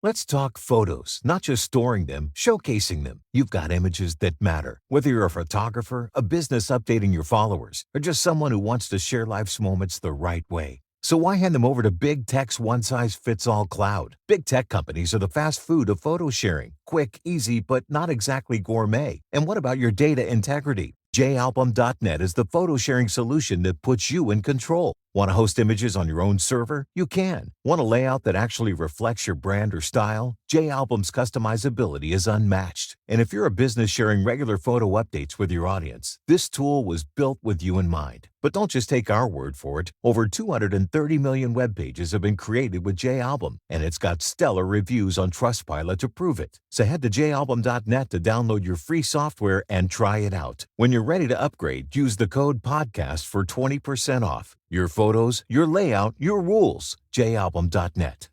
Let's talk photos, not just storing them, showcasing them. You've got images that matter. Whether you're a photographer, a business updating your followers, or just someone who wants to share life's moments the right way. So why hand them over to Big Tech's one-size-fits-all cloud? Big Tech companies are the fast food of photo sharing. Quick, easy, but not exactly gourmet. And what about your data integrity? JAlbum.net is the photo sharing solution that puts you in control. Want to host images on your own server? You can. Want a layout that actually reflects your brand or style? JAlbum's customizability is unmatched. And if you're a business sharing regular photo updates with your audience, this tool was built with you in mind. But don't just take our word for it. Over 230 million web pages have been created with JAlbum, and it's got stellar reviews on Trustpilot to prove it. So head tojalbum.net to download your free software and try it out. When you're ready to upgrade, use the code PODCAST for 20% off. Your photos, your layout, your rules.jalbum.net.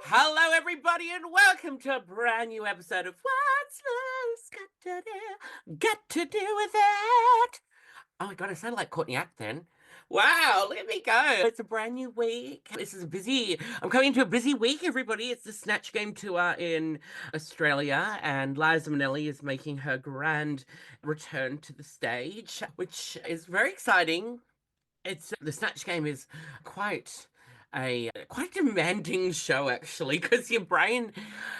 Hello, everybody, and welcome to a brand new episode of What's Love's Got to Do with It. Oh my God, I sound like Courtney Act then. Wow, look at me go. It's a brand new week. I'm coming into a busy week, everybody. It's the Snatch Game Tour in Australia, and Liza Minnelli is making her grand return to the stage, which is very exciting. The Snatch Game is quite a demanding show, actually, because your brain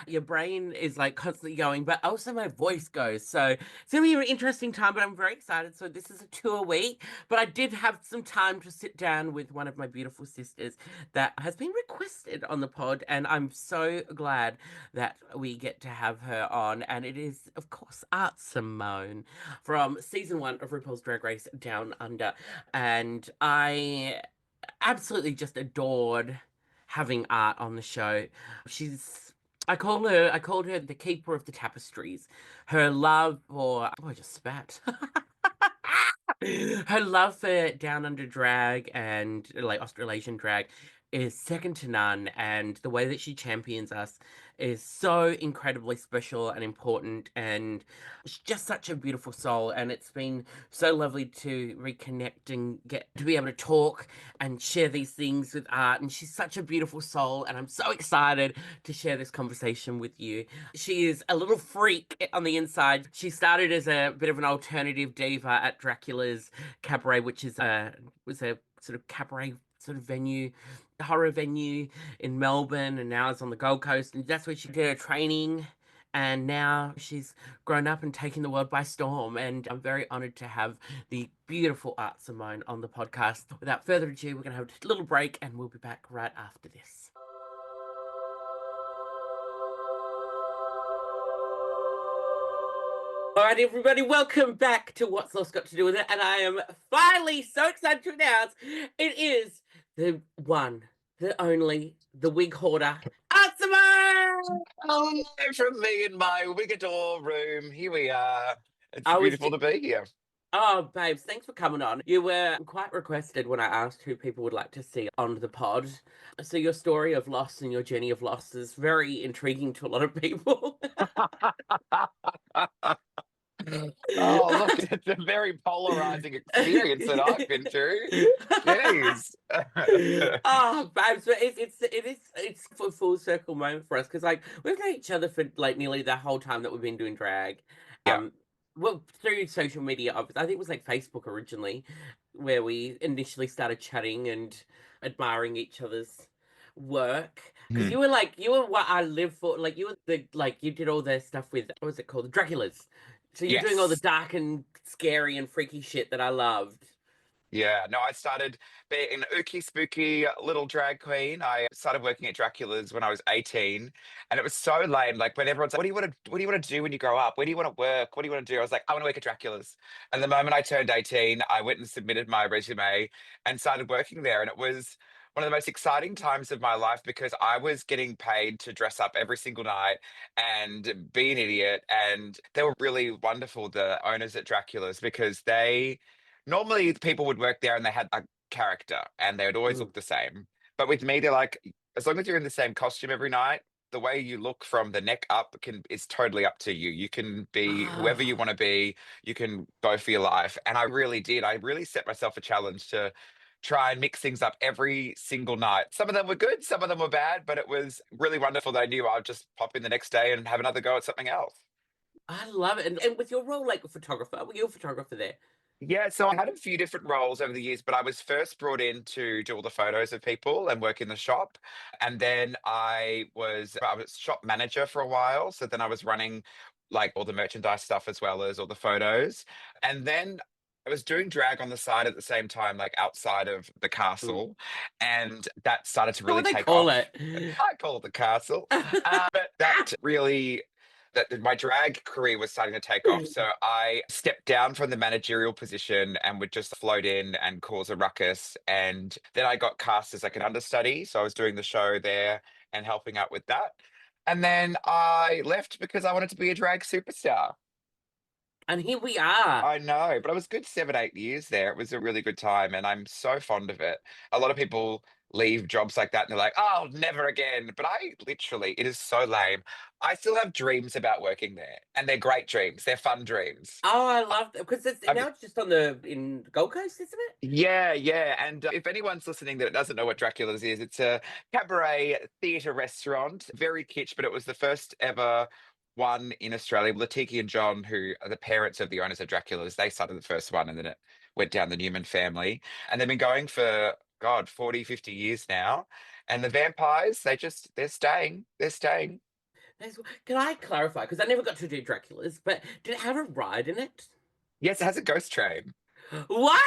is like constantly going, but also my voice goes. So it's gonna be an interesting time, but I'm very excited. So this is a tour week, but I did have some time to sit down with one of my beautiful sisters that has been requested on the pod, and I'm so glad that we get to have her on. And it is, of course, Art Simone from season 1 of RuPaul's Drag Race Down Under. And I absolutely just adored having Art on the show. I called her the keeper of the tapestries. Her love for, oh, I just spat. Her love for Down Under drag and like Australasian drag is second to none, and the way that she champions us is so incredibly special and important, and she's just such a beautiful soul. And it's been so lovely to reconnect and get to be able to talk and share these things with Art. And she's such a beautiful soul, and I'm so excited to share this conversation with you. She is a little freak on the inside. She started as a bit of an alternative diva at Dracula's Cabaret, which was a sort of cabaret sort of venue, horror venue in Melbourne, and now it's on the Gold Coast, and that's where she did her training. And now she's grown up and taken the world by storm. And I'm very honored to have the beautiful Art Simone on the podcast. Without further ado, we're going to have a little break, and we'll be back right after this. All right, everybody, welcome back to What's Love's Got to Do with It. And I am finally so excited to announce it is the one, the only, the wig hoarder, Art Simone! Hello from me in my Wigador room. Here we are. It's beautiful to be here. Oh, babes, thanks for coming on. You were quite requested when I asked who people would like to see on the pod. So your story of loss and your journey of loss is very intriguing to a lot of people. Oh, look, it's a very polarizing experience that I've been through. Jeez. Oh, babes, but it's a full circle moment for us, because like we've known each other for like nearly the whole time that we've been doing drag. Yeah. Well, through social media, I think it was like Facebook originally, where we initially started chatting and admiring each other's work. Because you were what I live for. Like you were you did all the stuff with, what was it called, the Draculas. So you're doing all the dark and scary and freaky shit that I loved. Yeah, no, I started being an ooky spooky little drag queen. I started working at Dracula's when I was 18, and it was so lame. Like when everyone's like, what do you want to do when you grow up? Where do you want to work? What do you want to do? I was like, I want to work at Dracula's. And the moment I turned 18, I went and submitted my resume and started working there. And it was one of the most exciting times of my life, because I was getting paid to dress up every single night and be an idiot. And they were really wonderful, the owners at Dracula's, because normally people would work there and they had a character and they would always look the same. But with me, they're like, as long as you're in the same costume every night, the way you look from the neck up is totally up to you. You can be whoever you Ah, want to be. You can go for your life. And I really did. I really set myself a challenge to try and mix things up every single night. Some of them were good, some of them were bad, but it was really wonderful that I knew I'd just pop in the next day and have another go at something else. I love it. And with your role like a photographer, were you a photographer there? Yeah, so I had a few different roles over the years, but I was first brought in to do all the photos of people and work in the shop. And then I was shop manager for a while. So then I was running like all the merchandise stuff as well as all the photos. And then I was doing drag on the side at the same time, like outside of the Mm. castle. And that started to What really would they take call off. it? I call it the castle. But that my drag career was starting to take off. So I stepped down from the managerial position and would just float in and cause a ruckus. And then I got cast as like an understudy. So I was doing the show there and helping out with that. And then I left because I wanted to be a drag superstar. And here we are. I know, but I was good 7, 8 years there. It was a really good time, and I'm so fond of it. A lot of people leave jobs like that and they're like, oh, never again. But it is so lame. I still have dreams about working there, and they're great dreams. They're fun dreams. Oh, I love that because it's I now it's just on the in Gold Coast, isn't it? Yeah, yeah. And if anyone's listening that doesn't know what Dracula's is, it's a cabaret theatre restaurant, very kitsch, but it was the first ever one in Australia. Latiki and John, who are the parents of the owners of Dracula's, they started the first one and then it went down the Newman family. And they've been going for, God, 40, 50 years now. And the vampires, they're staying. They're staying. Can I clarify? Because I never got to do Dracula's, but did it have a ride in it? Yes, it has a ghost train. What?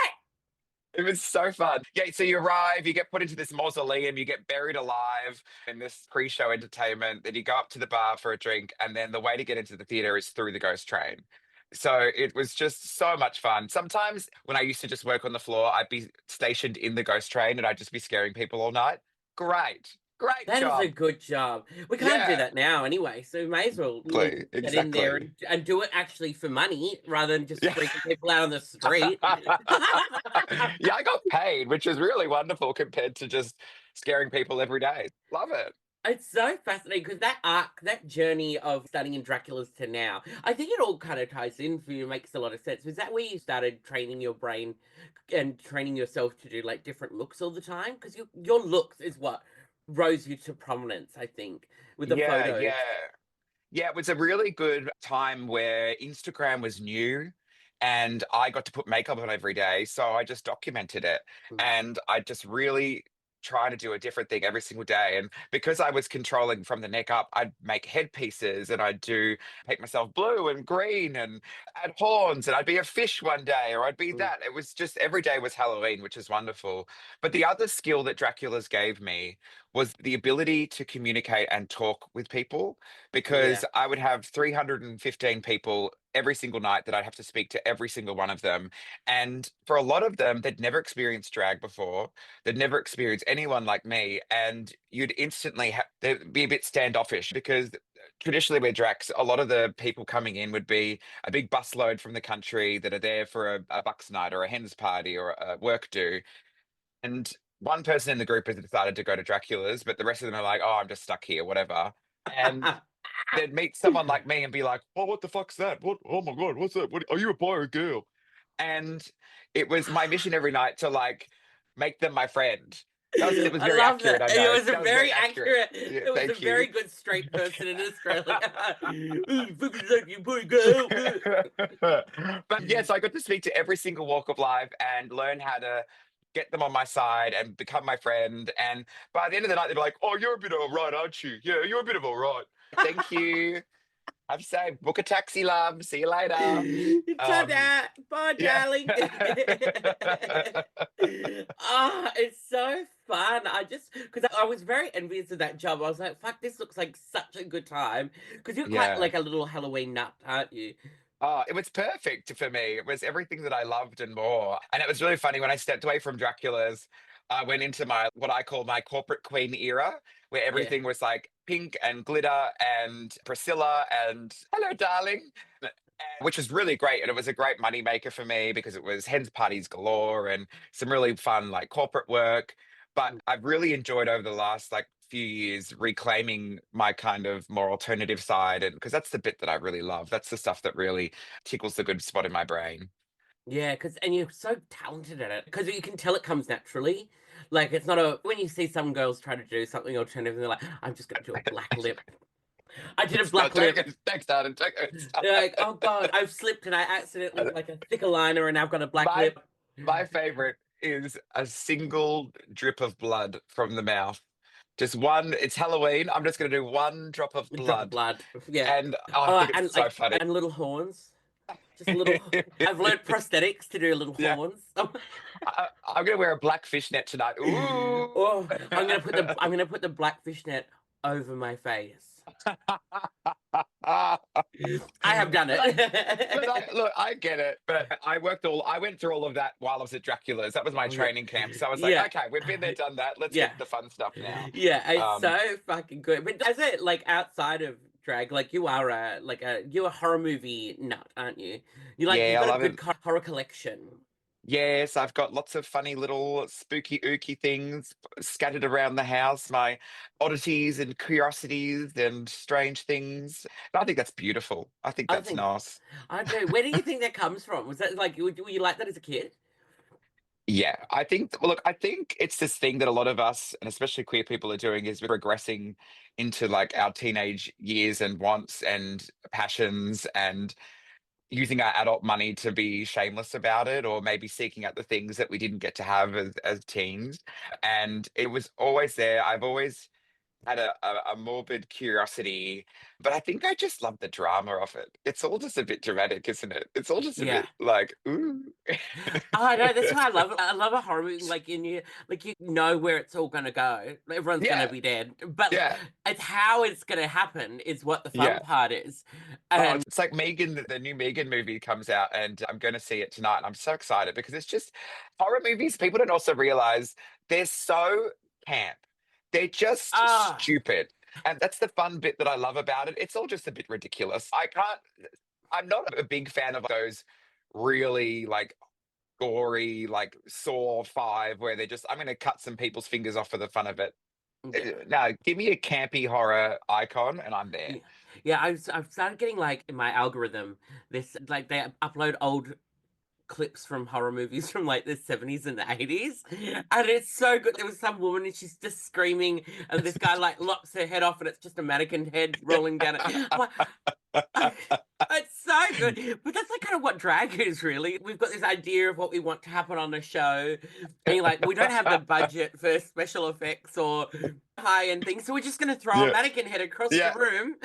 It was so fun. Yeah, so you arrive, you get put into this mausoleum, you get buried alive in this pre-show entertainment, then you go up to the bar for a drink, and then the way to get into the theater is through the ghost train. So it was just so much fun. Sometimes when I used to just work on the floor, I'd be stationed in the ghost train and I'd just be scaring people all night. Great. Great That is a job. good job. We can't do Yeah, that now anyway, so we may as well get in there exactly. and do it actually for money rather than just Yeah. freaking people out on the street. Yeah, I got paid, which is really wonderful compared to just scaring people every day. Love it. It's so fascinating because that arc, that journey of studying in Dracula's to now, I think it all kind of ties in for you, makes a lot of sense. Was that where you started training your brain and training yourself to do like different looks all the time? Because your looks is what rose you to prominence, I think, with the Yeah, photos. yeah. Yeah, it was a really good time where Instagram was new and I got to put makeup on every day. So I just documented it Mm, and I just really try to do a different thing every single day. And because I was controlling from the neck up, I'd make headpieces and I'd do paint myself blue and green and add horns and I'd be a fish one day or I'd be mm, that. It was just every day was Halloween, which is wonderful. But the other skill that Dracula's gave me was the ability to communicate and talk with people because yeah. I would have 315 people every single night that I'd have to speak to every single one of them. And for a lot of them, they'd never experienced drag before. They'd never experienced anyone like me. And you'd instantly they'd be a bit standoffish because traditionally with drags, a lot of the people coming in would be a big busload from the country that are there for a bucks night or a hens party or a work do. And one person in the group has decided to go to Dracula's, but the rest of them are like, "Oh, I'm just stuck here, whatever." And they'd meet someone like me and be like, "Oh, what the fuck's that? What? Oh my god, what's that? What, are you a boy or a girl?" And it was my mission every night to like make them my friend. It was I very love accurate. that. I It know was a that was very very accurate. accurate. Yeah, It was a thank you. very good straight person in Australia. Fucking suck, you boy, go. But yes, I got to speak to every single walk of life and learn how to get them on my side and become my friend. And by the end of the night, they'd be like, "Oh, you're a bit all right, aren't you? Yeah, you're a bit of all right. Thank you. Have safe. Book a taxi, love. See you later." Um, Ta-da! Bye, yeah. darling. Ah, it's so fun. I just because I was very envious of that job. I was like, "Fuck, this looks like such a good time." Because you're quite Yeah. like a little Halloween nut, aren't you? Oh, it was perfect for me. It was everything that I loved and more. And it was really funny when I stepped away from Dracula's, I went into my what I call my corporate queen era, where Yeah. everything was like pink and glitter and Priscilla and hello, darling. Which was really great. And it was a great money maker for me because it was hens parties galore and some really fun like corporate work. But I've really enjoyed over the last like few years reclaiming my kind of more alternative side, and because that's the bit that I really love. That's the stuff that really tickles the good spot in my brain. Yeah, and you're so talented at it because you can tell it comes naturally. Like it's not a when you see some girls try to do something alternative, and they're like, "I'm just gonna do a black lip." I did a No, black don't lip. get thanks, Darren. Don't get They're like, started. "Oh God, I've slipped and I accidentally like a thicker liner, and I've got a black My lip." my favorite is a single drip of blood from the mouth. Just one. It's Halloween. I'm just gonna do one drop of Drop of blood, blood. Yeah. and oh, I Oh, think it's and so funny. little horns. Just little. I've learned prosthetics to do little Yeah, horns. I'm gonna wear a black fishnet tonight. Ooh. Oh, I'm gonna put the black fishnet over my face. I have done But it. look, I get it, but I went through all of that while I was at Dracula's. That was my Oh yeah, training camp. So I was like, yeah, okay, we've been there, done that. Let's yeah, get to the fun stuff now. yeah. It's Um, so fucking good. But as it like outside of drag, like you are you're a horror movie nut, aren't you? You've yeah, I got a love good it. horror collection. Yes, I've got lots of funny little spooky ooky things scattered around the house, my oddities and curiosities and strange things. And I think that's beautiful. I think I that's think nice. I do. Where do you think that comes from? Was that like were you like that as a kid? Yeah, I think, well, look, I think it's this thing that a lot of us, and especially queer people, are doing is we're regressing into like our teenage years and wants and passions and using our adult money to be shameless about it, or maybe seeking out the things that we didn't get to have as teens. And it was always there. I've always had a morbid curiosity, but I think I just love the drama of it. It's all just a bit dramatic, isn't it? It's all just a Yeah. bit like, ooh. Oh no, that's why I love it. I love a horror movie like you know where it's all gonna go. Everyone's gonna Yeah, be dead, but yeah, it's how it's gonna happen is what the fun yeah. part is. Oh, And it's like Megan, the new Megan movie comes out, and I'm going to see it tonight. And I'm so excited because it's just horror movies. People don't also realize they're so camp. They're just ah, stupid. And that's the fun bit that I love about it. It's all just a bit ridiculous. I'm not a big fan of those really like gory, like Saw 5, where I'm going to cut some people's fingers off for the fun of it. yeah, No, give me a campy horror icon, and I'm there. yeah, yeah. I've started getting like in my algorithm this like they upload old clips from horror movies from like the 70s and the 80s. And it's so good. There was some woman and she's just screaming, and this guy like lops her head off, and it's just a mannequin head rolling down it. I'm like, it's so good. But that's like kind of what drag is really. We've got this idea of what we want to happen on the show. And you're like, we don't have the budget for special effects or high-end things, so we're just gonna throw a Yeah. mannequin head across the Yeah. room.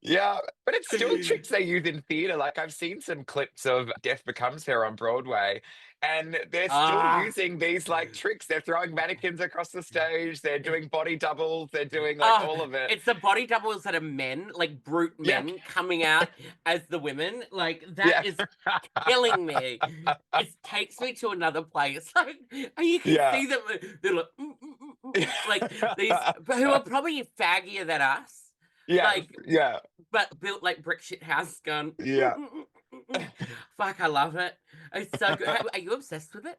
Yeah, but it's still tricks they use in theater. Like I've seen some clips of Death Becomes Her on Broadway, and they're still Ah. using these like tricks. They're throwing mannequins across the stage, they're doing body doubles, they're doing like Oh, all of it. it's the body doubles that are men, like brute Yeah. men coming out as the women. Like that Yeah. is killing me. It takes me to another place. Like, and you can Yeah. see them. They're like, like these who are probably faggier than us. Yeah. Like, Yeah. but built like brick shit house gun. Yeah. Fuck, I love it. It's so good. Are you obsessed with it?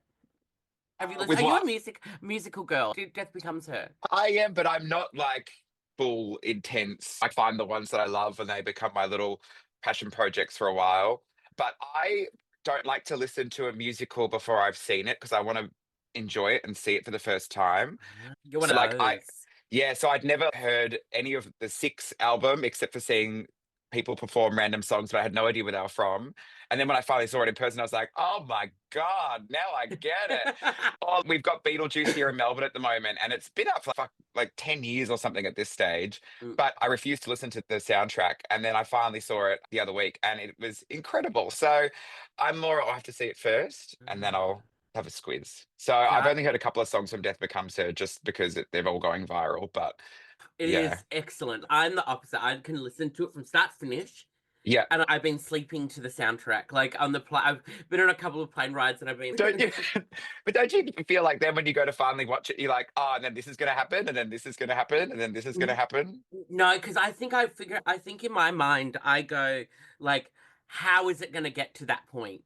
Have you listened? With Are you a what? musical girl? Death Becomes Her. I am, but I'm not like full intense. I find the ones that I love and they become my little passion projects for a while. But I don't like to listen to a musical before I've seen it because I want to enjoy it and see it for the first time. You're one So of like those. yeah, so I'd never heard any of the Six album except for seeing people perform random songs, but I had no idea where they were from. And then when I finally saw it in person, I was like, oh my God, now I get it. Oh, we've got Beetlejuice here in Melbourne at the moment, and it's been up for like 10 years or something at this stage. Mm, But I refused to listen to the soundtrack. And then I finally saw it the other week, and it was incredible. So I'll have to see it first, and then ah. I'll have a squiz. So I've That only heard a couple of songs from Death Becomes Her just because they're all going viral. But it yeah, is excellent. I'm the opposite. I can listen to it from start to finish, yeah. and I've been sleeping to the soundtrack. Like on the I've been on a couple of plane rides, and I've been. Don't you? But don't you feel like then when you go to finally watch it, you're like, oh, and then this is going to happen, and then this is going to happen, and then this is going to happen? No, because I think in my mind I go like, how is it going to get to that point?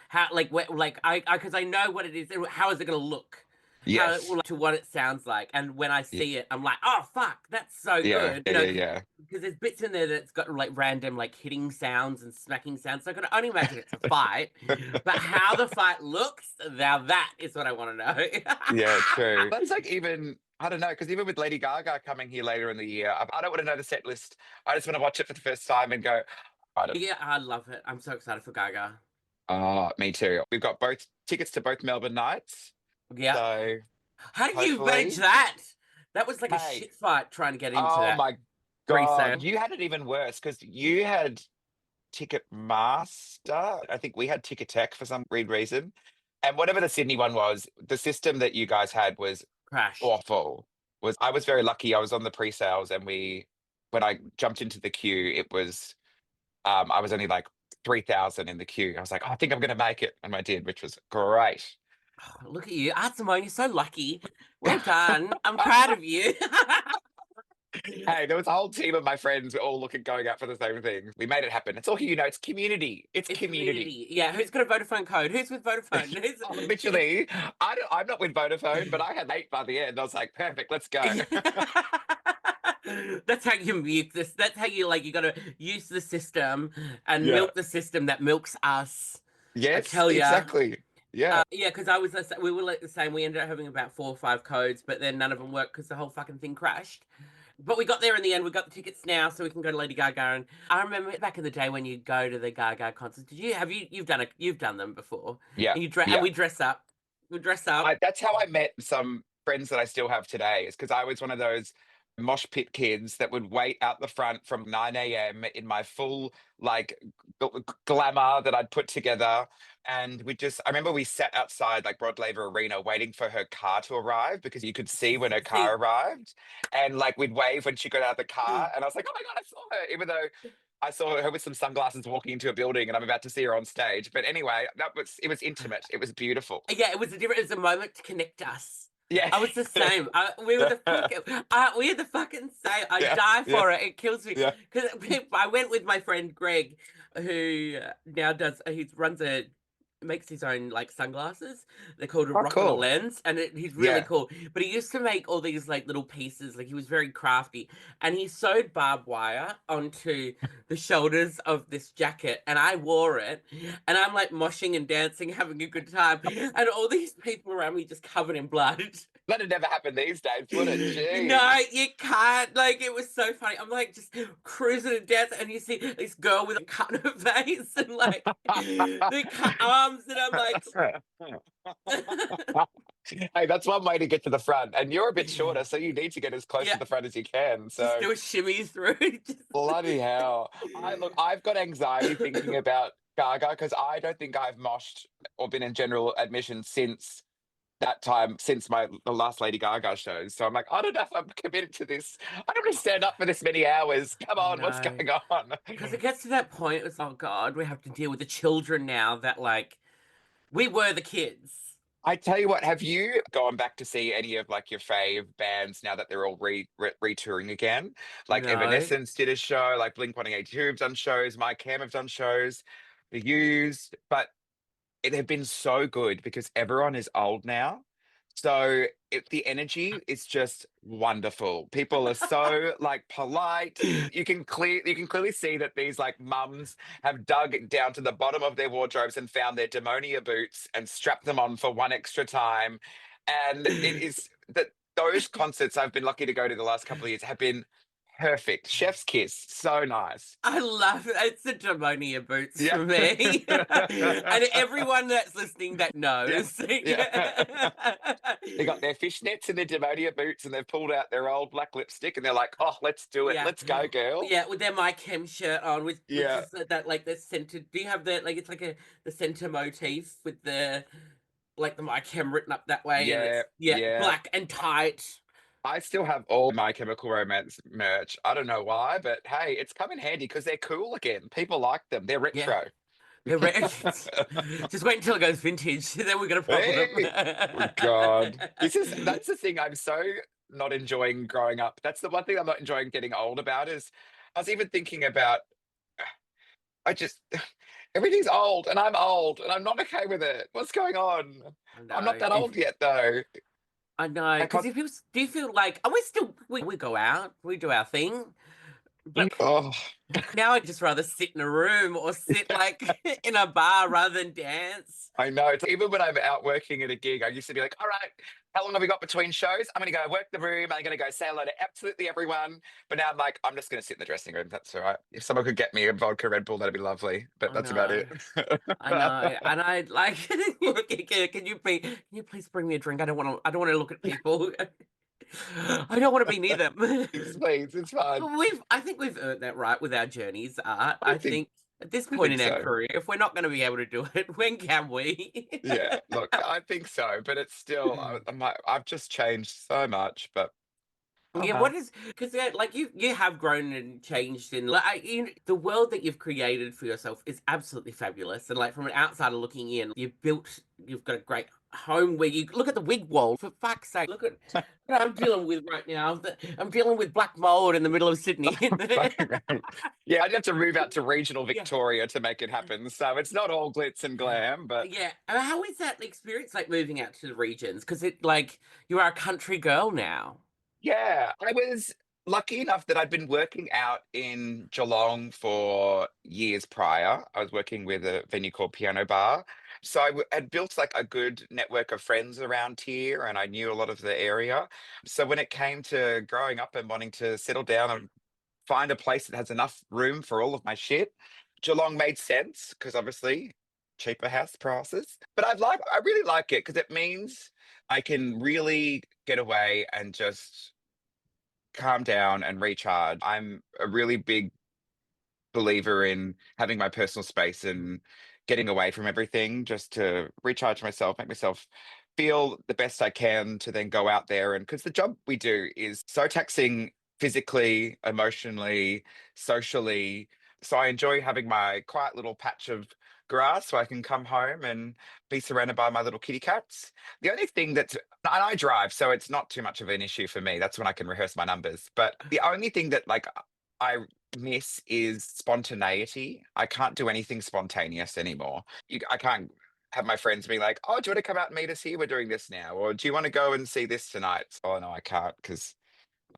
How like where like I because I know what it is. How is it going to look? how it Yes. will to what it sounds like. And when I see it, I'm like, oh fuck, that's so Yeah, good. yeah, yeah, yeah. Because there's bits in there that's got like random like hitting sounds and smacking sounds. So I can only imagine it's a fight. But how the fight looks, now that is what I want to know. Yeah, true. That's like even I don't know, because even with Lady Gaga coming here later in the year, I don't want to know the set list. I just want to watch it for the first time and go, I don't. Yeah, I love it. I'm so excited for Gaga. Me too. We've got both tickets to both Melbourne nights, Yeah. so How did you manage hopefully. that? That was like a Hey, shit fight trying to get into oh that my God, pre-sale. you had it even worse because you had Ticketmaster. I think we had Ticketek for some weird reason. And whatever the Sydney one was, the system that you guys had was Crashed. awful. Was I was very lucky. I was on the pre-sales and when I jumped into the queue, it was I was only like 3,000 in the queue. I was like, "Oh, I think I'm gonna make it. And I did, which was great. Oh, look at you. Art Simone, you're so lucky. Well done. I'm proud of you. Hey, there was a whole team of my friends all looking going out for the same thing. We made it happen. It's all it's community. It's It's community. community. Yeah, who's got a Vodafone code? Who's with Vodafone? Oh, literally, I'm not with Vodafone, but I had 8 by the end. I was like, perfect, let's go. That's how you milk this. That's how you like. You got to use the system and Yeah. milk the system that milks us. I Yes, tell ya. exactly. Yeah. Yeah, because I was we were like the same. We ended up having about 4 or 5 codes, but then none of them worked because the whole fucking thing crashed. But we got there in the end. We got the tickets now, so we can go to Lady Gaga. And I remember back in the day when you go to the Gaga concerts. Did you have you've done them before? Yeah. And and Yeah. we dress up. We dress up. That's how I met some friends that I still have today, is because I was one of those mosh pit kids that would wait out the front from 9 a.m. in my full like glamour that I'd put together. And I remember we sat outside like Rod Laver Arena waiting for her car to arrive because you could see when her car See, arrived. And like we'd wave when she got out of the car. And I was like, oh my God, I saw her, even though I saw her with some sunglasses walking into a building and I'm about to see her on stage. But anyway, it was intimate. It was beautiful. yeah, it was a different. It was a moment to connect us. Yeah. I was the same. We were the fucking same. I Yeah. die Yeah. for it. It kills me Yeah. because I went with my friend Greg, who now does he runs a makes his own like sunglasses. They're called a Oh, rock on a cool. lens, and he's really Yeah. cool. But he used to make all these like little pieces. Like he was very crafty, and he sewed barbed wire onto the shoulders of this jacket, and I wore it, and I'm like moshing and dancing, having a good time, and all these people around me just covered in blood. That'd never happen these days, would it? No, Jeez. you can't. Like, it was so funny. I'm like just cruising and dancing, and you see this girl with a cut in her face and like the cut arms, and I'm like, Hey, that's one way to get to the front. And you're a bit shorter, so you need to get as close yeah, to the front as you can. just So do a shimmy through. bloody hell. I've got anxiety thinking about Gaga because I don't think I've moshed or been in general admission since that time, since the last Lady Gaga shows. So I'm like, I don't know if I'm committed to this. I don't want to stand up for this many hours. Come I on, what's know. going on? Because it gets to that point, it's oh God, we have to deal with the children now that like we were the kids. I tell you what, have you gone back to see any of like your fave bands now that they're all re-touring again? Like No. Evanescence did a show, like Blink-182 have done shows, My Cam have done shows, The Used, but they've been so good because everyone is old now. So the energy is just wonderful. People are so like polite. You can clearly see that these like mums have dug down to the bottom of their wardrobes and found their demonia boots and strapped them on for one extra time. And it is that those concerts I've been lucky to go to the last couple of years have been perfect. Chef's kiss. So nice. I love it. It's the Demonia boots Yeah. for me. And everyone that's listening that Yeah. knows. Yeah. They got their fishnets and their demonia boots, and they've pulled out their old black lipstick, and they're like, "Oh, let's do it. Yeah. Let's go, girl." Yeah, with their My Chem shirt on, which Yeah. is that like the center. Do you have the like it's like the center motif with the like the My Chem written up that way, and Yeah. it's yeah Yeah. black and tight. I still have all My Chemical Romance merch. I don't know why, but hey, it's come in handy because they're cool again. People like them. They're Yeah, retro. they're just wait until it goes vintage, then we're gonna problem. Hey, oh God. That's the thing I'm so not enjoying growing up. That's the one thing I'm not enjoying getting old about is I was even thinking about I just everything's old and I'm not okay with it. What's going on? I I'm not know. that old yet though. I know, I because can't, if you do you feel like, we still we go out, we do our thing, but oh, now I'd just rather sit in a room or sit like in a bar rather than dance. I know. Even when I'm out working at a gig, I used to be like, all right, how long have we got between shows? I'm going to go work the room. I'm going to go say hello to absolutely everyone. But now I'm like, I'm just going to sit in the dressing room. That's all right. If someone could get me a vodka Red Bull, that'd be lovely. But I that's about know. it. I know, and I like. Can you please bring me a drink? I don't want to. I don't want to look at people. I don't want to be near them. Please, please, it's fine. I think we've earned that right with our journeys, Art. I I think, think at this I point think in our so. career, if we're not going to be able to do it, when can we? Yeah, look, I think so. But it's still, I've just changed so much. But oh Yeah, what well. is because like you have grown and changed in like the world that you've created for yourself is absolutely fabulous. And like from an outsider looking in, you've got a great home where you look at the wig wall, for fuck's sake. Look at what I'm dealing with right now. I'm dealing with black mold in the middle of Sydney. Yeah, I'd have to move out to regional Yeah. Victoria to make it happen. So it's not all glitz and glam, but Yeah. How is that experience like moving out to the regions? Because it like you are a country girl now. yeah, I was lucky enough that I'd been working out in Geelong for years prior. I was working with a venue called Piano Bar. So had built like a good network of friends around here and I knew a lot of the area. So when it came to growing up and wanting to settle down and find a place that has enough room for all of my shit, Geelong made sense because obviously cheaper house prices. But I really like it because it means I can really get away and just calm down and recharge. I'm a really big believer in having my personal space and getting away from everything just to recharge myself, make myself feel the best I can to then go out there. And because the job we do is so taxing physically, emotionally, socially. So I enjoy having my quiet little patch of grass so I can come home and be surrounded by my little kitty cats. The only thing and I drive, so it's not too much of an issue for me. That's when I can rehearse my numbers. But the only thing that like I miss is spontaneity. I can't do anything spontaneous anymore. I can't have my friends be like, "Oh, do you want to come out and meet us here? We're doing this now," or "Do you want to go and see this tonight?" Oh no, I can't because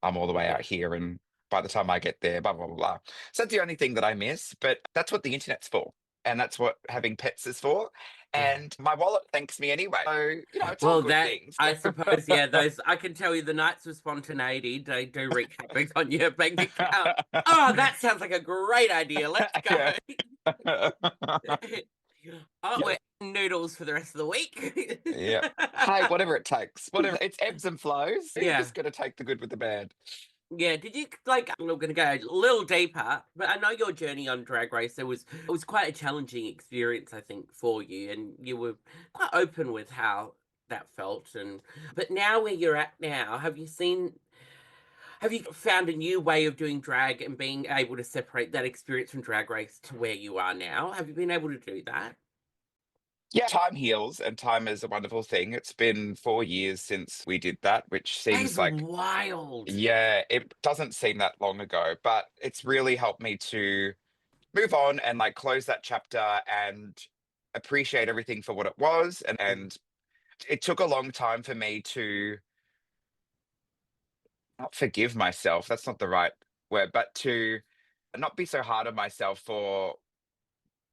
I'm all the way Yeah. out here, and by the time I get there, blah blah blah blah. So that's the only thing that I miss. But that's what the internet's for, and that's what having pets is for. Yeah. And my wallet thanks me anyway. So it's all Well, good that things. I suppose, yeah, those I can tell you the nights of spontaneity, they do wreak havoc on your bank account. Oh, that sounds like a great idea. Let's go. Yeah. Oh, Yeah. we're eating noodles for the rest of the week. Yeah. Hey, whatever it takes. Whatever. It's ebbs and flows. You Yeah. just got to take the good with the bad. Yeah, did you like we're gonna go a little deeper, but I know your journey on Drag Race, it was quite a challenging experience, I think, for you, and you were quite open with how that felt and but now where you're at now, have you found a new way of doing drag and being able to separate that experience from Drag Race to where you are now? Have you been able to do that? Yeah, time heals and time is a wonderful thing. It's been 4 years since we did that, which That seems is like, wild. yeah, it doesn't seem that long ago, but it's really helped me to move on and like close that chapter and appreciate everything for what it was. And it took a long time for me to not forgive myself. That's not the right word, but to not be so hard on myself for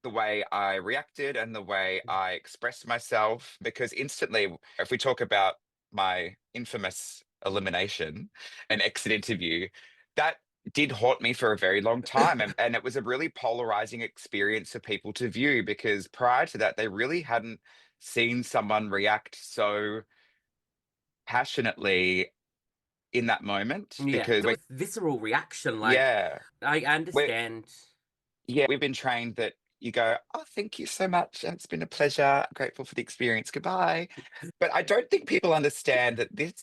the way I reacted and the way I expressed myself. Because instantly, if we talk about my infamous elimination and exit interview, that did haunt me for a very long time. And it was a really polarizing experience for people to view because prior to that, they really hadn't seen someone react so passionately in that moment. Yeah, Because it was visceral reaction, like yeah, I we're, understand. yeah, we've been trained that you go, "Oh, thank you so much. And it's been a pleasure. Grateful for the experience. Goodbye." But I don't think people understand that this,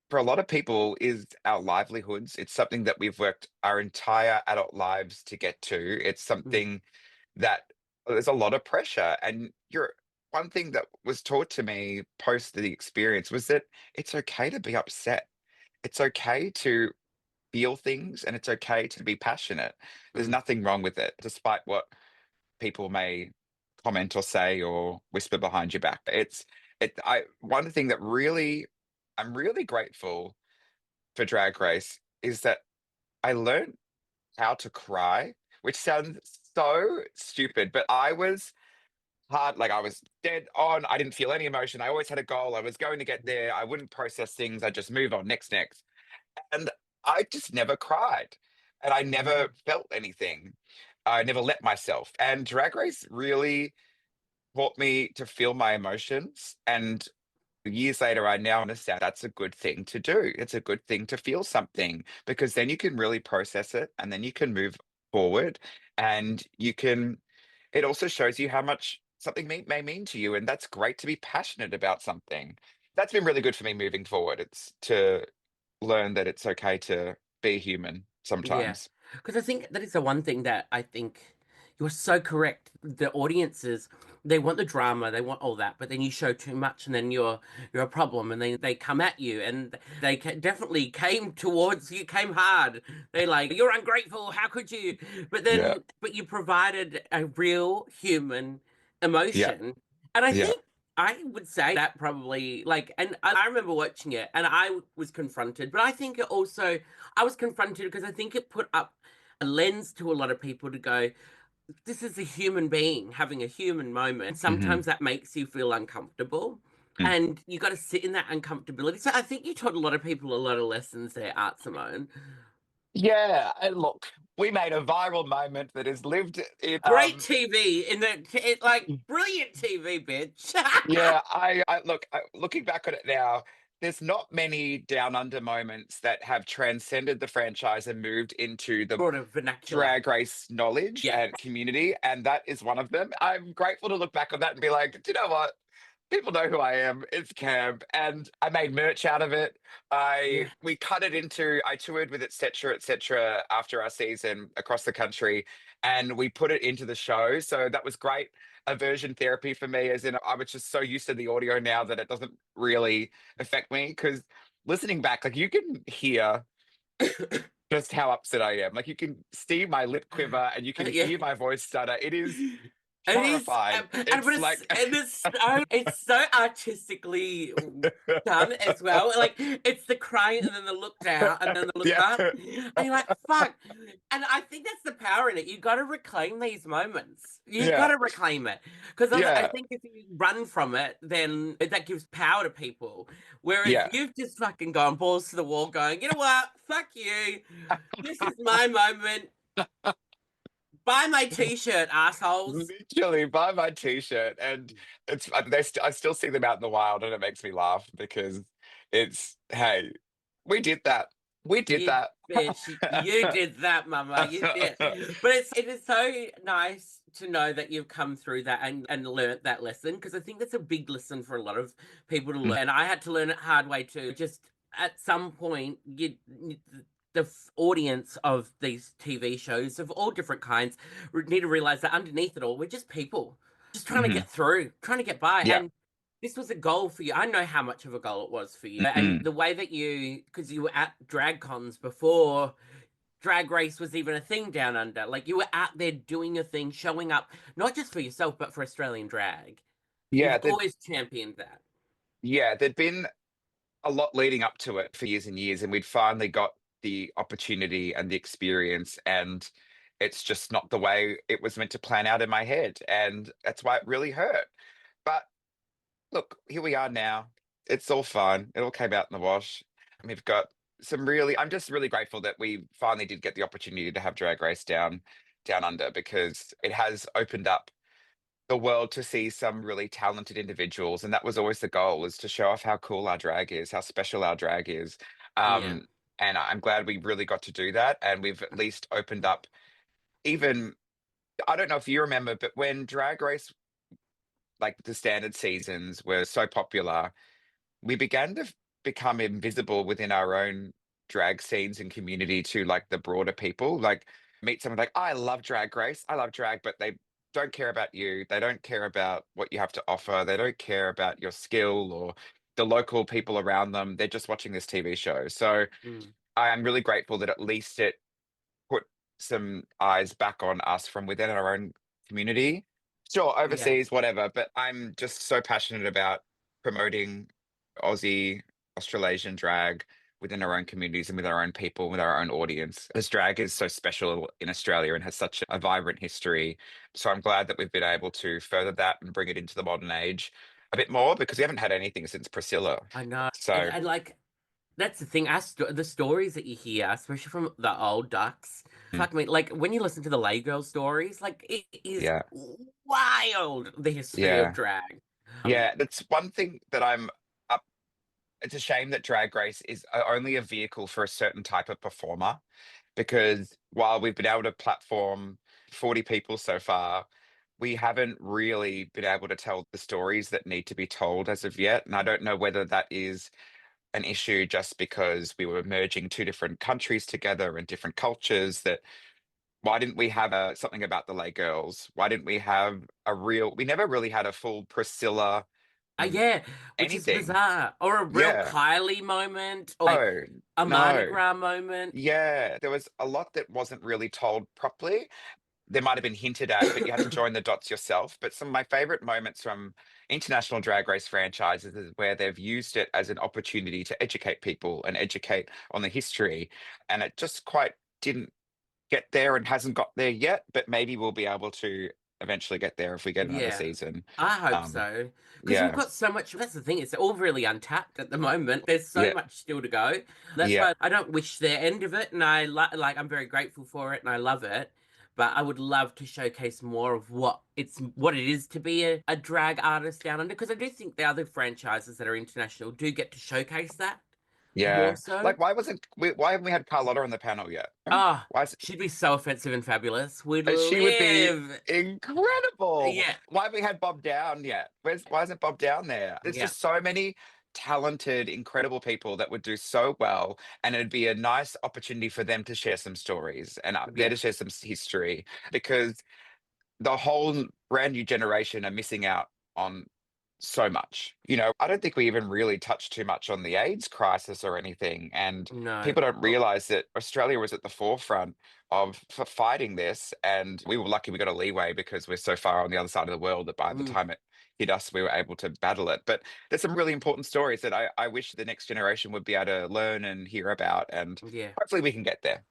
for a lot of people, is our livelihoods. It's something that we've worked our entire adult lives to get to. It's Mm, something that there's a lot of pressure. And one thing that was taught to me post the experience was that it's okay to be upset. It's okay to feel things and it's okay to be passionate. There's mm. nothing wrong with it, despite what people may comment or say or whisper behind your back. One thing that really I'm really grateful for Drag Race is that I learned how to cry, which sounds so stupid, but I was hard, like I was dead on. I didn't feel any emotion. I always had a goal. I was going to get there. I wouldn't process things. I just move on, next, next. And I just never cried. And I never felt anything. I never let myself. And Drag Race really taught me to feel my emotions. And years later, I now understand that's a good thing to do. It's a good thing to feel something because then you can really process it and then you can move forward and you can, it also shows you how much something may mean to you. And that's great to be passionate about something. That's been really good for me moving forward. It's to learn that it's okay to be human Yeah, sometimes. because I think that is the one thing that I think you're so correct. The audiences, they want the drama, they want all that, but then you show too much, and then you're a problem, and then they come at you, and they definitely came towards you, came hard. They like you're ungrateful. How could you? Yeah. But you provided a real human Yeah. emotion, and I Yeah. think. I would say that probably like, and I remember watching it, and I was confronted, but I think it also I was confronted because I think it put up a lens to a lot of people to go, this is a human being having a human moment. Hmm. Sometimes that makes you feel uncomfortable. And you got to sit in that uncomfortability. So I think you taught a lot of people a lot of lessons there, Art Simone. Yeah. And look, we made a viral moment that has lived in Great TV in like brilliant TV, bitch. yeah, I look, looking back on it now, there's not many Down Under moments that have transcended the franchise and moved into the Brought a vernacular. Drag Race knowledge Yeah, and community, and that is one of them. I'm grateful to look back on that and be like, do you know what? People know who I am. It's camp, and I made merch out of it. I yeah. we cut it into. I toured with et cetera, after our season across the country, and we put it into the show. So that was great. Aversion therapy for me, as in I was just so used to the audio now that it doesn't really affect me. Because listening back, like you can hear just how upset I am. Like you can see my lip quiver and you can Yeah. hear my voice stutter. It is It is, horrifying. and It's like it's so artistically done as well. Like it's the crying and then the look down and then the look yeah. up, and you're like, "Fuck!" And I think that's the power in it. You got to reclaim these moments. You got Yeah. to reclaim it because I Yeah. think if you run from it, then that gives power to people. Whereas Yeah. you've just fucking gone balls to the wall, going, "You know what? Fuck you. This is my moment. Buy my t-shirt, assholes." Literally buy my t-shirt and I still see them out in the wild and it makes me laugh because it's hey, we did that. We did You that. bitch, you did that, mama. You did. But it is so nice to know that you've come through that and learnt that lesson because I think that's a big lesson for a lot of people to learn. And I had to learn it hard way too. Just at some point, the audience of these TV shows of all different kinds need to realize that underneath it all, we're just people, just trying to Mhm. get through, trying to get by. Yeah. And this was a goal for you. I know how much of a goal it was for you. And Mhm. the way that because you were at drag cons before drag race was even a thing down under, like you were out there doing a thing, showing up, not just for yourself, but for Australian drag. You've Yeah, always championed that. there'd been a lot leading up to it for years and years, and we'd finally got the opportunity and the experience, and it's just not the way it was meant to plan out in my head, and that's why it really hurt. But look, here we are now. It's all fine. It all came out in the wash. And we've got some really I'm just really grateful that we finally did get the opportunity to have Drag Race down under because it has opened up the world to see some really talented individuals, and that was always the goal, is to show off how cool our drag is, how special our drag is. Yeah. And I'm glad we really got to do that, and we've at least opened up even I don't know if you remember, but when Drag Race, like the standard seasons were so popular, we began to become invisible within our own drag scenes and community to like the broader people. Like meet someone like, I love drag race, I love drag, but they don't care about you. They don't care about what you have to offer. They don't care about your skill or the local people around them. They're just watching this TV show. So Mm. I am really grateful that at least it put some eyes back on us from within our own community. Sure, Yeah. overseas, whatever, but I'm just so passionate about promoting Aussie. Australasian drag within our own communities and with our own people, with our own audience. Because drag is so special in Australia and has such a vibrant history. So I'm glad that we've been able to further that and bring it into the modern age a bit more because we haven't had anything since Priscilla. I know. So And like, that's the thing. The stories that you hear, especially from the old ducks, mm, fuck me. Like when you listen to the Lay Girl stories, like it is yeah, wild the history of yeah, drag. yeah. That's one thing that I'm up. It's a shame that Drag Race is only a vehicle for a certain type of performer because while we've been able to platform 40 people so far, we haven't really been able to tell the stories that need to be told as of yet. And I don't know whether that is an issue just because we were merging two different countries together and different cultures that why didn't we have something about the Lay Girls? Why didn't we have we never really had a full Priscilla Yeah, which is anything. bizarre. Or a real Yeah. Kylie moment, or like Oh, a Mardi no. Gras moment. Yeah, there was a lot that wasn't really told properly. There might have been hinted at, but you had to join the dots yourself. But some of my favorite moments from international drag race franchises is where they've used it as an opportunity to educate people and educate on the history. And it just quite didn't get there and hasn't got there yet, but maybe we'll be able to eventually get there if we get another Yeah, season. I hope Um, so. Because we've yeah, got so much. That's the thing. It's all really untapped at the moment. There's so yeah, much still to go. That's yeah, why I don't wish the end of it, and like I'm very grateful for it, and I love it. But I would love to showcase more of what it is to be a drag artist down under. Because I do think the other franchises that are international do get to showcase that more yeah. so. Like, why haven't we had Carlotta on the panel yet? Ah, Why is she'd be so offensive and fabulous. We'd she would be live. incredible. Yeah, Why haven't we had Bob Down yet? Why isn't Bob Down there? There's yeah, just so many talented, incredible people that would do so well, and it'd be a nice opportunity for them to share some stories and there yeah, to share some history because the whole brand new generation are missing out on so much. I don't think we even really touched too much on the AIDS crisis or anything. And no. people don't realize that Australia was at the forefront of for fighting this. And we were lucky we got a leeway because we're so far on the other side of the world that by the Mm, time it hit us, we were able to battle it. But there's some really important stories that I wish the next generation would be able to learn and hear about. And yeah. hopefully we can get there.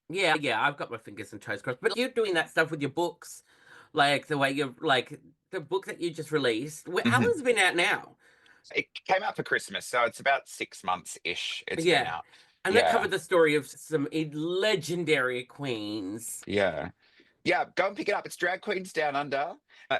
Yeah, I've got my fingers and toes crossed. But you're doing that stuff with your books, like the way you're like the book that you just released. How long Mhm. has it been out now? It came out for Christmas, so it's about 6 months ish. It's been Yeah, out. and that Yeah. covered the story of some legendary queens. Yeah. Yeah, go and pick it up. It's Drag Queens Down Under. Uh,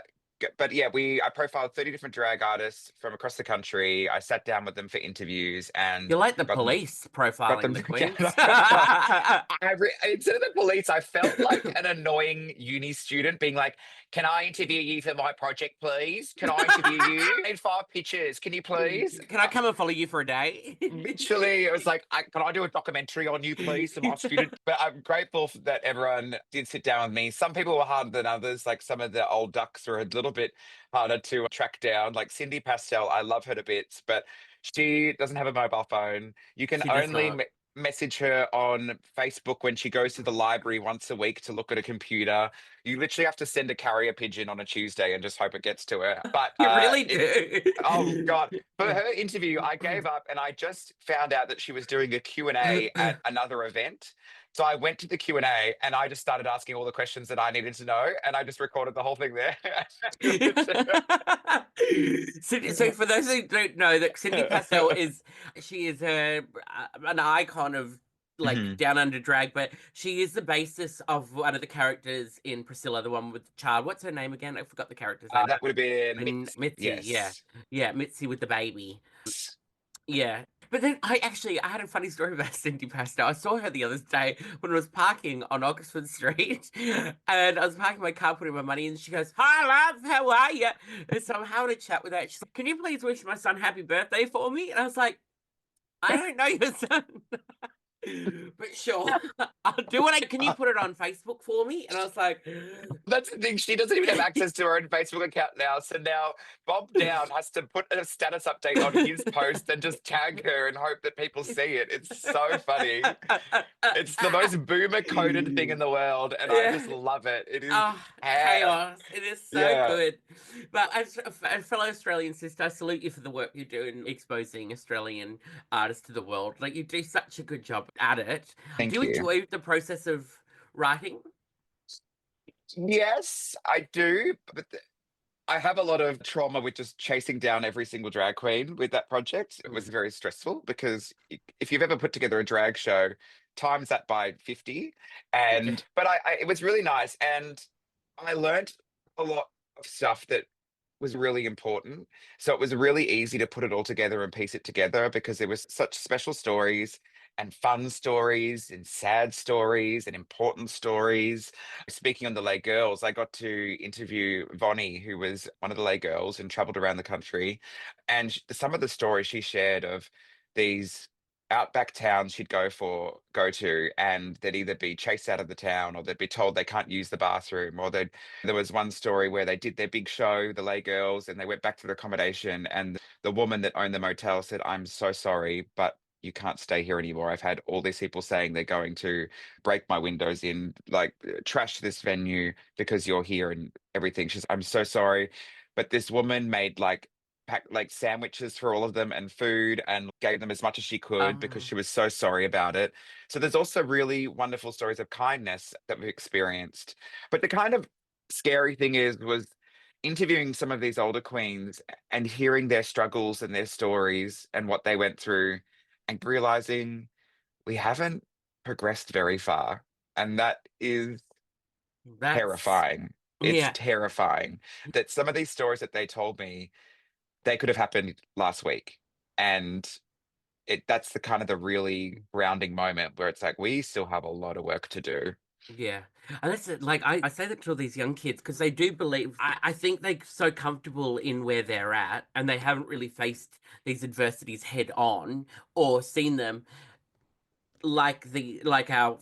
but yeah, I profiled 30 different drag artists from across the country. I sat down with them for interviews and You're like the got them police got profiling them the yeah. queens. Instead of the police, I felt like an annoying uni student being like, "Can I interview you for my project, please? Can I interview you? I need 5 pictures. Can you please?" Can I come and follow you for a day? Literally, it was like, can I do a documentary on you, please? To my student. But I'm grateful that everyone did sit down with me. Some people were harder than others. Like some of the old ducks were a little bit harder to track down. Like Cindy Pastel, I love her to bits, but she doesn't have a mobile phone. You can She does only not. message her on Facebook when she goes to the library once a week to look at a computer. You literally have to send a carrier pigeon on a Tuesday and just hope it gets to her. But You really do. oh God. For her interview, I gave up and I just found out that she was doing a Q&A at another event. So I went to the Q&A and I just started asking all the questions that I needed to know and I just recorded the whole thing there. So for those who don't know, that Cindy Pastel she is an icon of like Mhm. down under drag, but she is the basis of one of the characters in Priscilla, the one with the child. What's her name again? I forgot the character's name. That would have been And Mitzi, yeah, yes. yeah, Mitzi with the baby. Yeah. But then I had a funny story about Cindy Pastel. I saw her the other day when I was parking on Oxford Street and I was parking my car, putting my money in. She goes, "Hi, love, how are you?" And so I'm having a chat with her. She's like, "Can you please wish my son happy birthday for me?" And I was like, "I don't know your son." But sure, I'll do it. Can you put it on Facebook for me? And I was like, That's the thing. She doesn't even have access to her own Facebook account now. So now Bob Down has to put a status update on his post and just tag her and hope that people see it. It's so funny. It's the most boomer coded thing in the world, and I just yeah. love it. It is Oh, chaos. It is so yeah. good. But as a fellow Australian sister, I salute you for the work you do in exposing Australian artists to the world. Like, you do such a good job at it. Do Thank you you. enjoy the process of writing? Yes, I do, but I have a lot of trauma with just chasing down every single drag queen with that project. It was Mm, very stressful because if you've ever put together a drag show, times that by 50. yeah. But it was really nice. And I learned a lot of stuff that was really important. So it was really easy to put it all together and piece it together because there was such special stories and fun stories and sad stories and important stories. Speaking on the Lay Girls, I got to interview Vonnie, who was one of the Lay Girls and traveled around the country. And some of the stories she shared of these outback towns she'd go to, and they'd either be chased out of the town or they'd be told they can't use the bathroom, or there was one story where they did their big show, the Lay Girls, and they went back to their accommodation, and the woman that owned the motel said, "I'm so sorry, but you can't stay here anymore. I've had all these people saying they're going to break my windows in, like trash this venue because you're here and everything." She's, "I'm so sorry." But this woman made like packed like sandwiches for all of them and food and gave them as much as she could because Um, she was so sorry about it. So there's also really wonderful stories of kindness that we've experienced. But the kind of scary thing was interviewing some of these older queens and hearing their struggles and their stories and what they went through and realizing we haven't progressed very far. And that is that's, terrifying. It's yeah, terrifying that some of these stories that they told me, they could have happened last week. And that's the kind of the really grounding moment where it's like we still have a lot of work to do. yeah. And that's it. Like, I say that to all these young kids because they do believe, I think they're so comfortable in where they're at and they haven't really faced these adversities head on or seen them like our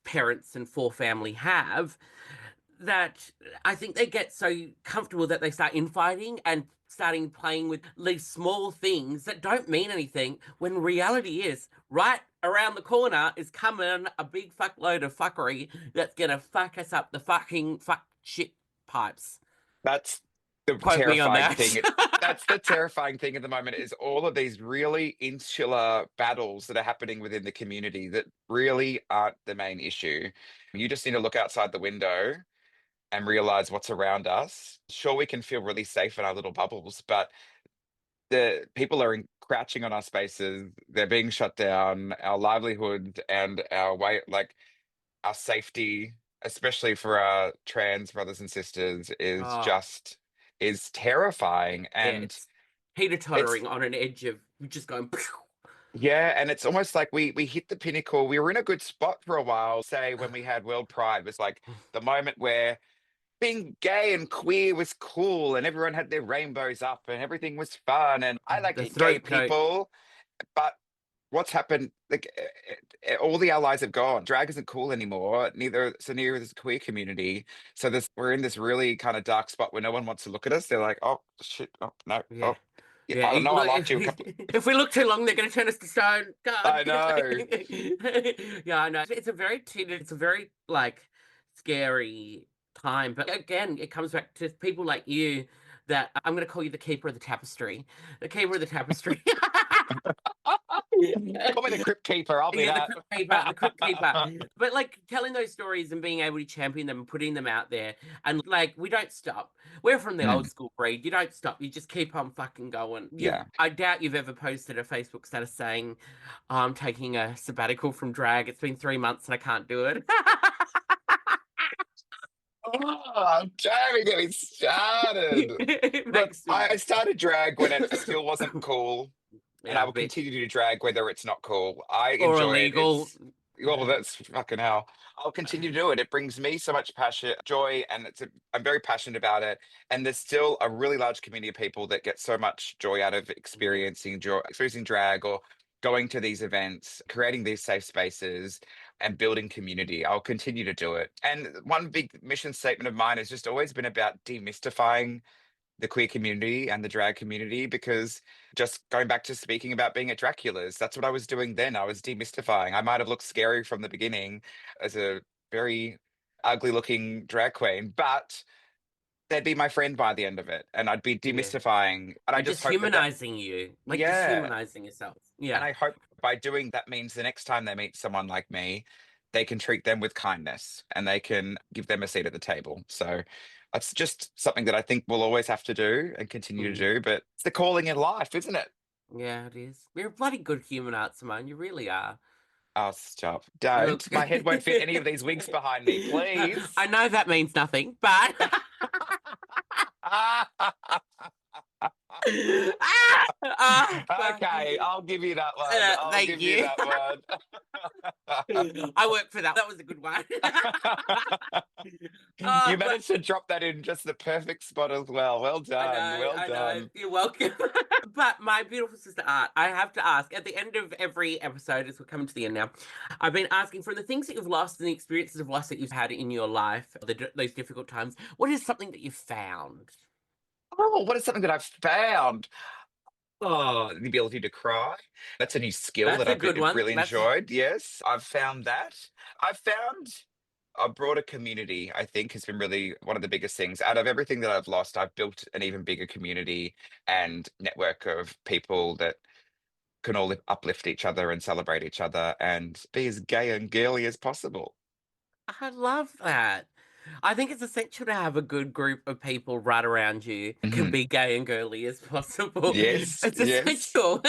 parents and family have, that I think they get so comfortable that they start infighting and starting playing with these small things that don't mean anything, when reality is right around the corner is coming a big fuckload of fuckery that's gonna fuck us up the fucking fuck shit pipes. That's the Quote me on terrifying that. thing. That's the terrifying thing at the moment is all of these really insular battles that are happening within the community that really aren't the main issue. You just need to look outside the window and realize what's around us. Sure, we can feel really safe in our little bubbles, but the people are crouching on our spaces. They're being shut down. Our livelihood and our way, like our safety, especially for our trans brothers and sisters, Oh, is terrifying. yeah, And it's teeter it's tottering on an edge of just going. yeah, and it's almost like we hit the pinnacle. We were in a good spot for a while, say when we had World Pride was like the moment where being gay and queer was cool and everyone had their rainbows up and everything was fun and I The like gay throat coat. people. But what's happened? Like all the allies have gone. Drag isn't cool anymore. Neither is the queer community. So we're in this really kind of dark spot where no one wants to look at us. They're like, "Oh shit, oh no, Yeah. oh yeah, Yeah, I don't know. I look, liked you a couple." if we look too long, they're going to turn us to stone. God. I know. Yeah, I know. It's a it's a very like scary time. But again, it comes back to people like you that I'm going to call you the keeper of the tapestry. The keeper of the tapestry. Call me the crypt keeper. I'll be Yeah, the that. crypt keeper, the crypt keeper. But like telling those stories and being able to champion them and putting them out there, and like we don't stop. We're from the old Mm, school breed. You don't stop. You just keep on fucking going. yeah. I doubt you've ever posted a Facebook status saying, "Oh, I'm taking a sabbatical from drag. It's been 3 months and I can't do it." Oh, don't even get me started. It Look, makes me, I started drag when it still wasn't cool, and I yeah, will but continue to do drag whether it's not cool. I or enjoy it. illegal. Well, that's fucking hell. I'll continue to do it. It brings me so much passion, joy, and I'm very passionate about it. And there's still a really large community of people that get so much joy out of Yeah, experiencing drag or going to these events, creating these safe spaces, and building community. I'll continue to do it. And one big mission statement of mine has just always been about demystifying the queer community and the drag community, because just going back to speaking about being at Dracula's, that's what I was doing then. I was demystifying. I might have looked scary from the beginning as a very ugly looking drag queen, but they'd be my friend by the end of it, and I'd be Yeah. demystifying. And I And just just hope that humanizing you. Like just yeah. humanizing yourself. And Yeah. I hope by doing that means the next time they meet someone like me, they can treat them with kindness and they can give them a seat at the table. So that's just something that I think we'll always have to do and continue to Mm. do. But it's the calling in life, isn't it? Yeah, it is. You're a bloody good human art, Simone. You really are. Oh, stop. Look. Don't. My head won't fit any of these wigs behind me, please. I know that means nothing, but but Okay, I'll give you that one. I'll thank give you you. that one. I worked for that. That was a good one. Oh, You managed to drop that in just the perfect spot as well. Well done. Well I know. done. You're welcome. But my beautiful sister Art, I have to ask at the end of every episode, as we're coming to the end now, I've been asking from the things that you've lost and the experiences of loss that you've had in your life, those difficult times, what is something that you've found? Oh, what is something that I've found? Oh, the ability to cry. That's a new skill That's that a I've good one. really That's enjoyed. Yes, I've found that. I've found a broader community, I think, has been really one of the biggest things. Out of everything that I've lost, I've built an even bigger community and network of people that can all uplift each other and celebrate each other and be as gay and girly as possible. I love that. I think it's essential to have a good group of people right around you that can Mhm. be gay and girly as possible. Yes, It's yes. essential.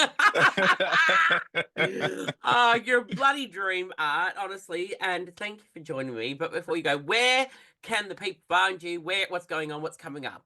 Oh, you're a bloody dream, Art, honestly. And thank you for joining me. But before you go, where can the people find you? What's going on? What's coming up?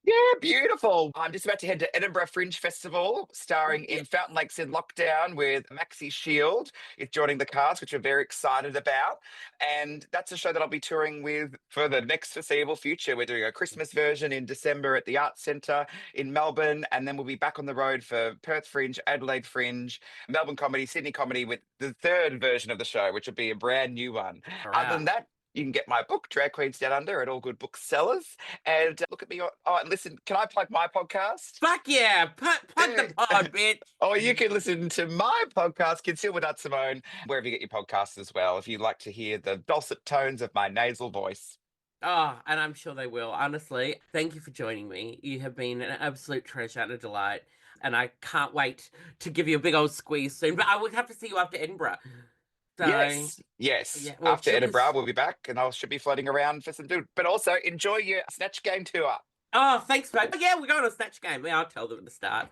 Yeah, beautiful. I'm just about to head to Edinburgh Fringe Festival, starring Yeah. in Fountain Lakes in Lockdown with Maxi Shield. Is joining the cast, which we're very excited about. And that's a show that I'll be touring with for the next foreseeable future. We're doing a Christmas version in December at the Arts Centre in Melbourne, and then we'll be back on the road for Perth Fringe, Adelaide Fringe, Melbourne Comedy, Sydney Comedy, with the third version of the show, which will be a brand new one. Far Other than out. that, you can get my book, Drag Queens Down Under, at all good booksellers. And look at me. Oh, and listen, can I plug my podcast? Fuck yeah. Plug the pod, bitch. Or you can listen to my podcast, Conceal with Simone, wherever you get your podcasts as well, if you'd like to hear the dulcet tones of my nasal voice. Oh, and I'm sure they will. Honestly, thank you for joining me. You have been an absolute treasure and a delight. And I can't wait to give you a big old squeeze soon. But I will have to see you after Edinburgh. So, Yes, yes. yeah, well, After chill, Edinburgh, because. we'll be back and I should be floating around for some food. But also enjoy your Snatch Game tour. Oh, thanks, babe. But yeah, we're going to a Snatch game. Yeah, I'll tell them at the start.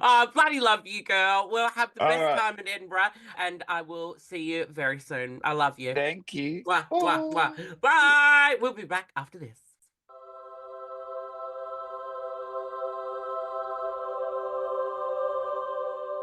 Oh, bloody love you, girl. We'll have the All best right. time in Edinburgh, and I will see you very soon. I love you. Thank you. Mwah, mwah, Oh. mwah. Bye. We'll be back after this.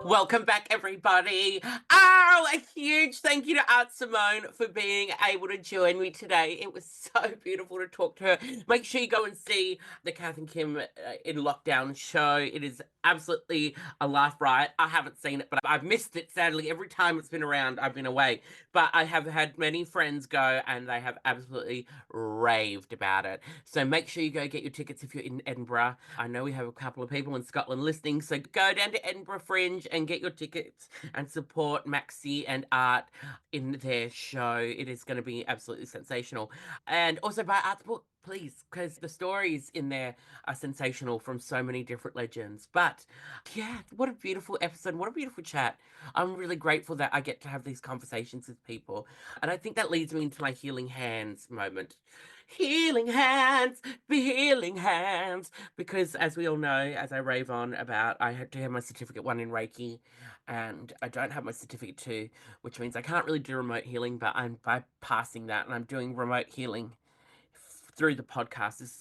Welcome back, everybody. Oh, a huge thank you to Art Simone for being able to join me today. It was so beautiful to talk to her. Make sure you go and see the Kath and Kim in Lockdown show. It is absolutely a laugh riot. I haven't seen it, but I've missed it, sadly. Every time it's been around, I've been away. But I have had many friends go, and they have absolutely raved about it. So make sure you go get your tickets if you're in Edinburgh. I know we have a couple of people in Scotland listening, so go down to Edinburgh Fringe and get your tickets and support Maxi and Art in their show. It is going to be absolutely sensational. And also buy Art's book, please, because the stories in there are sensational from so many different legends. But yeah, what a beautiful episode. What a beautiful chat. I'm really grateful that I get to have these conversations with people. And I think that leads me into my healing hands moment. Healing hands, be healing hands. Because as we all know, as I rave on about, I had to have my certificate 1 in Reiki, and I don't have my certificate 2, which means I can't really do remote healing, but I'm bypassing that and I'm doing remote healing through the podcast. This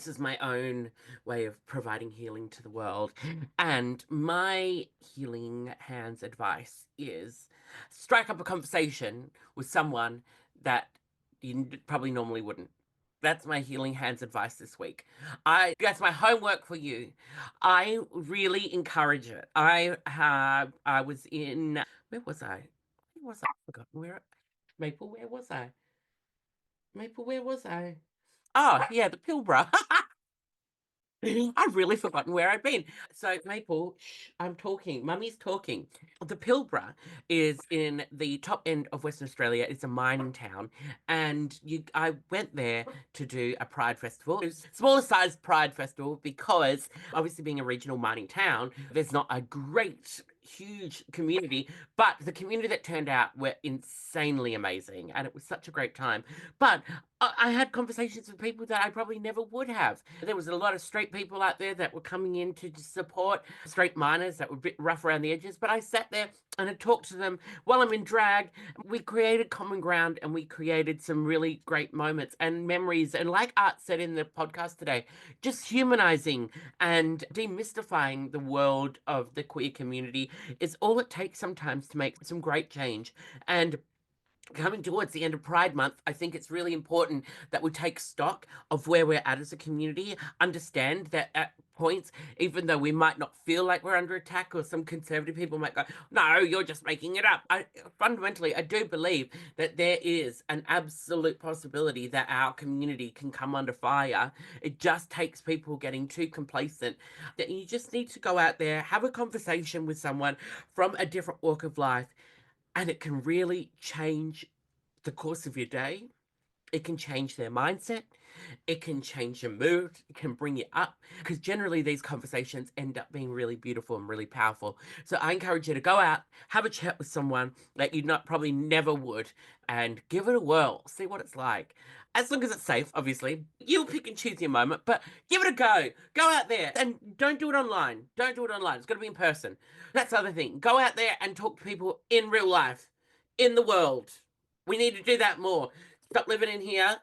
is my own way of providing healing to the world. And my healing hands advice is strike up a conversation with someone that you probably normally wouldn't. That's my healing hands advice this week. That's my homework for you. I really encourage it. I was in, where was I? Where was I? I've forgotten where. Maple, where was I? Maple, where was I? Oh, yeah, the Pilbara. I've really forgotten where I've been. So, Maple, shh, I'm talking. Mummy's talking. The Pilbara is in the top end of Western Australia. It's a mining town, and I went there to do a Pride festival. It was a smaller sized Pride festival because, obviously, being a regional mining town, there's not a great, huge community, but the community that turned out were insanely amazing, and it was such a great time. But I had conversations with people that I probably never would have. There was a lot of straight people out there that were coming in to support straight miners that were a bit rough around the edges, but I sat there and I talked to them while I'm in drag. We created common ground and we created some really great moments and memories. And like Art said in the podcast today, just humanizing and demystifying the world of the queer community is all it takes sometimes to make some great change. And coming towards the end of Pride Month, I think it's really important that we take stock of where we're at as a community, understand that at points, even though we might not feel like we're under attack, or some conservative people might go, no, you're just making it up. Fundamentally, I do believe that there is an absolute possibility that our community can come under fire. It just takes people getting too complacent. That you just need to go out there, have a conversation with someone from a different walk of life, and it can really change the course of your day. It can change their mindset. It can change your mood. It can bring you up. Because generally, these conversations end up being really beautiful and really powerful. So I encourage you to go out, have a chat with someone that you not probably never would, and give it a whirl. See what it's like. As long as it's safe, obviously. You'll pick and choose your moment, but give it a go. Go out there and don't do it online. Don't do it online. It's got to be in person. That's the other thing. Go out there and talk to people in real life, in the world. We need to do that more. Stop living in here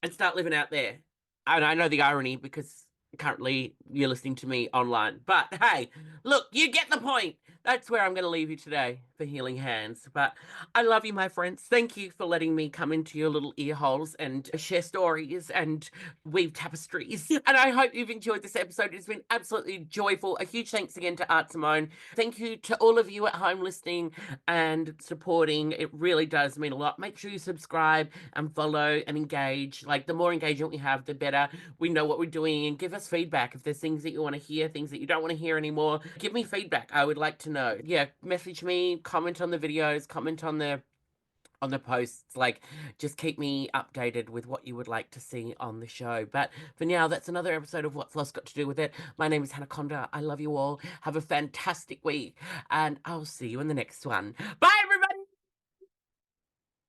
and start living out there. And I know the irony because currently you're listening to me online. But hey, look, you get the point. That's where I'm going to leave you today for Healing Hands. But I love you, my friends. Thank you for letting me come into your little ear holes and share stories and weave tapestries. And I hope you've enjoyed this episode. It's been absolutely joyful. A huge thanks again to Art Simone. Thank you to all of you at home listening and supporting. It really does mean a lot. Make sure you subscribe and follow and engage. Like, the more engagement we have, the better we know what we're doing, and give us feedback. If there's things that you want to hear, things that you don't want to hear anymore, give me feedback. I would like to know. Yeah, message me, comment on the videos, comment on the posts. Like, just keep me updated with what you would like to see on the show. But for now, that's another episode of What's Lost Got to Do with It. My name is Hanaconda. I love you all. Have a fantastic week, and I'll see you in the next one. Bye.